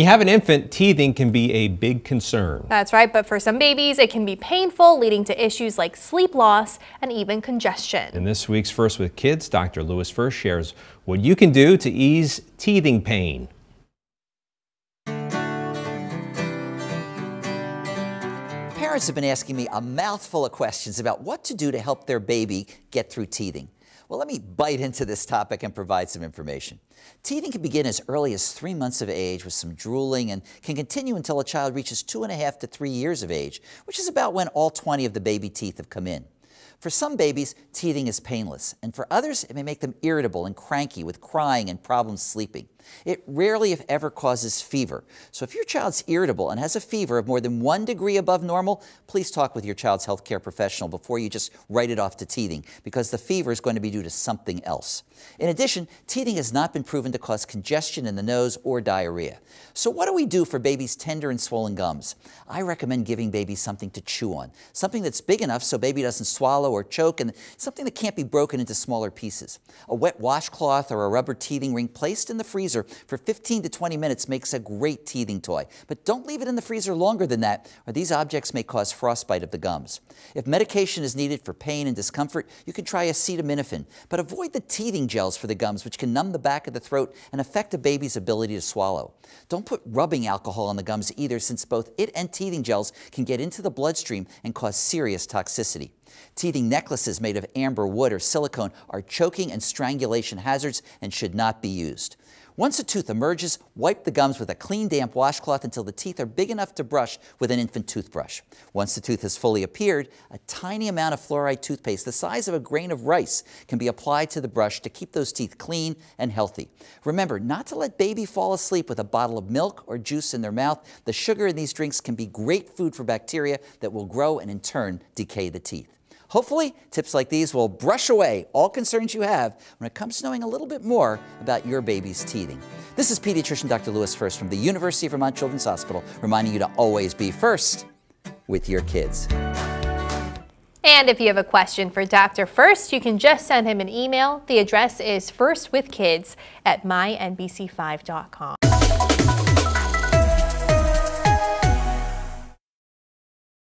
When you have an infant, teething can be a big concern. That's right, but for some babies, it can be painful, leading to issues like sleep loss and even congestion. In this week's First with Kids, Dr. Lewis First shares what you can do to ease teething pain. Parents have been asking me a mouthful of questions about what to do to help their baby get through teething. Well, let me bite into this topic and provide some information. Teething can begin as early as 3 months of age with some drooling and can continue until a child reaches 2.5 to 3 years of age, which is about when all 20 of the baby teeth have come in. For some babies, teething is painless, and for others, it may make them irritable and cranky with crying and problems sleeping. It rarely, if ever, causes fever. So if your child's irritable and has a fever of more than 1 degree above normal, please talk with your child's healthcare professional before you just write it off to teething, because the fever is going to be due to something else. In addition, teething has not been proven to cause congestion in the nose or diarrhea. So what do we do for babies' tender and swollen gums? I recommend giving babies something to chew on, something that's big enough so baby doesn't swallow or choke, and something that can't be broken into smaller pieces. A wet washcloth or a rubber teething ring placed in the freezer for 15 to 20 minutes makes a great teething toy. But don't leave it in the freezer longer than that, or these objects may cause frostbite of the gums. If medication is needed for pain and discomfort, you can try acetaminophen, but avoid the teething gels for the gums, which can numb the back of the throat and affect a baby's ability to swallow. Don't put rubbing alcohol on the gums either, since both it and teething gels can get into the bloodstream and cause serious toxicity. Teething necklaces made of amber wood or silicone are choking and strangulation hazards and should not be used. Once a tooth emerges, wipe the gums with a clean, damp washcloth until the teeth are big enough to brush with an infant toothbrush. Once the tooth has fully appeared, a tiny amount of fluoride toothpaste the size of a grain of rice can be applied to the brush to keep those teeth clean and healthy. Remember not to let baby fall asleep with a bottle of milk or juice in their mouth. The sugar in these drinks can be great food for bacteria that will grow and in turn decay the teeth. Hopefully, tips like these will brush away all concerns you have when it comes to knowing a little bit more about your baby's teething. This is pediatrician Dr. Lewis First from the University of Vermont Children's Hospital, reminding you to always be first with your kids. And if you have a question for Dr. First, you can just send him an email. The address is firstwithkids@mynbc5.com.